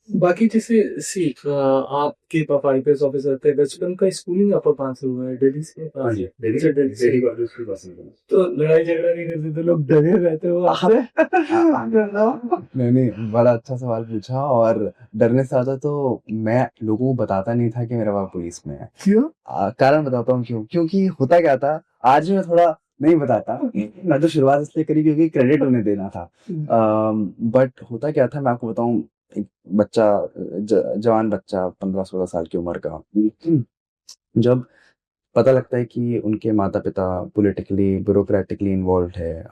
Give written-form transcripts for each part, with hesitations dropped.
बाकी जैसे आपके पापा आईपीएस ऑफिसर थे, बचपन का स्कूलिंग आपका कहाँ से हुआ है? दिल्ली से? हाँ जी, दिल्ली अच्छा, दिल्ली से। दिल्ली पब्लिक स्कूल पसंद है। तो लड़ाई झगड़ा नहीं करते थे लोग, डरे रहते हो आपसे? नहीं नहीं, बड़ा अच्छा सवाल पूछा। और डरने से ज्यादा तो मैं लोगों को बताता नहीं था कि मेरा बाप पुलिस में है। क्यों? कारण बताता हूँ क्यों। क्योंकि होता क्या था, आज भी मैं थोड़ा नहीं बताता। मैं तो शुरुआत इसलिए करी क्योंकि क्रेडिट उन्हें देना था। बट होता क्या था, मैं आपको बताऊं। एक बच्चा, जवान बच्चा, 15-16 साल की उम्र का, जब पता लगता है कि उनके माता पिता पॉलिटिकली ब्यूरोक्रेटिकली इन्वॉल्व है,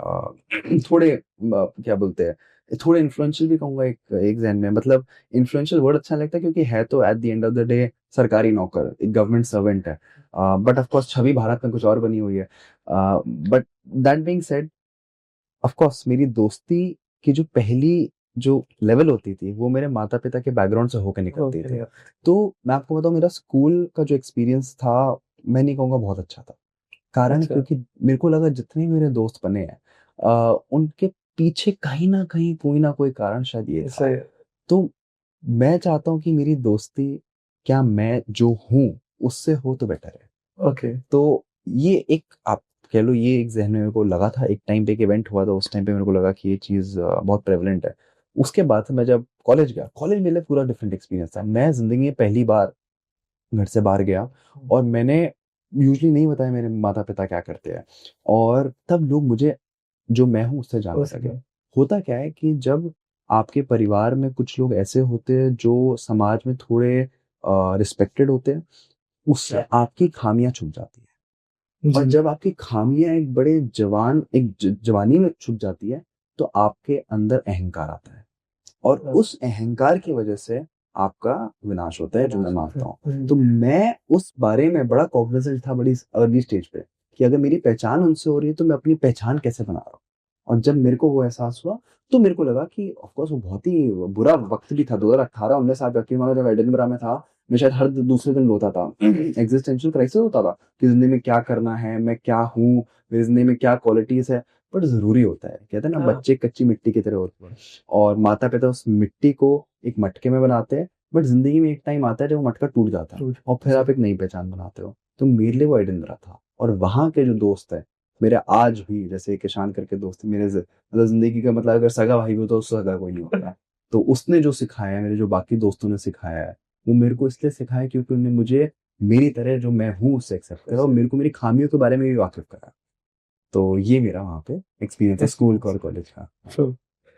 थोड़े क्या बोलते हैं, थोड़े इन्फ्लुएंशियल भी कहूंगा। एक एक जहन में, मतलब इन्फ्लुएंशियल वर्ड अच्छा लगता है क्योंकि है तो at the end of the day सरकारी नौकर, एक गवर्नमेंट सर्वेंट है। बट ऑफ कोर्स छवि भारत में कुछ और बनी हुई है। But that being said, of course मेरी दोस्ती की जो पहली जो लेवल होती थी वो मेरे माता पिता के बैकग्राउंड से होकर निकलती थी। ओके। तो मैं आपको बताऊं, मेरा स्कूल का जो एक्सपीरियंस था, मैं नहीं कहूँगा बहुत अच्छा था। कारण अच्छा। क्योंकि मेरे को लगा जितने भी मेरे दोस्त बने हैं, उनके पीछे कहीं न कहीं कोई ना कोई कारण शायद ये ऐसा था। है। तो मैं चाहता हूँ कि मेरी दोस्ती, क्या मैं जो हूँ उससे हो तो बेटर है। ओके। तो ये एक, आप कह लो, ये एक ज़हन में मेरे को लगा था। एक टाइम पे एक इवेंट हुआ था, उस टाइम पे मेरे को लगा कि ये चीज़ बहुत प्रेवलेंट है। उसके बाद से मैं जब कॉलेज गया, कॉलेज मेरे लिए पूरा डिफरेंट एक्सपीरियंस था। मैं ज़िंदगी में पहली बार घर से बाहर गया और मैंने यूजुअली नहीं बताया मेरे माता-पिता क्या करते हैं, और तब लोग मुझे, जो मैं हूँ, उससे जानने उस लगे। होता क्या है कि जब आपके परिवार में कुछ लोग ऐसे होते हैं जो समाज में थोड़े रिस्पेक्टेड होते हैं, उससे आपकी खामियाँ छुप जाती हैं। और जी। जब आपकी खामियाँ एक बड़े जवान एक जवानी में छुप जाती है, तो आपके अंदर अहंकार आता है, और उस अहंकार की वजह से आपका विनाश होता है, जो मैं मानता हूँ। तो मैं उस बारे में बड़ा कॉग्निजेंट था बड़ी अर्ली स्टेज पे, कि अगर मेरी पहचान उनसे हो रही है तो मैं अपनी पहचान कैसे बना रहा हूँ। और जब मेरे को वो एहसास हुआ, तो मेरे को लगा कि ऑफ कोर्स वो बहुत ही बुरा वक्त भी था। 2018-19 आप यकीन मानो, जब एडिनबरा में था, मैं शायद हर दूसरे दिन रोता था। एग्जिस्टेंशियल क्राइसिस होता था कि जिंदगी में क्या करना है, मैं क्या हूँ, मेरी जिंदगी में क्या क्वालिटीज है। बट जरूरी होता है, कहते हैं ना, हाँ। बच्चे कच्ची मिट्टी की तरह होते हैं, और माता पिता उस मिट्टी को एक मटके में बनाते हैं। बट जिंदगी में एक टाइम आता है जब वो मटका टूट जाता है, और फिर आप एक नई पहचान बनाते हो। तो मेरे लिए वो एडिनबरा था। और वहां के जो दोस्त है मेरे, आज भी, जैसे किसान करके दोस्त है मेरे, मतलब जिंदगी का, मतलब अगर सगा भाई हो तो उससे सगा कोई नहीं होता। तो उसने जो सिखाया है, मेरे जो बाकी दोस्तों ने सिखाया है, वो मेरे को इसलिए सिखाया क्योंकि उन्होंने मुझे मेरी तरह जो मैं हूँ उससे एक्सेप्ट करा, और मेरे को मेरी खामियों के बारे में भी वाकिफ करा। तो ये मेरा वहाँ पे एक्सपीरियंस है, स्कूल और कॉलेज का। ट्रू।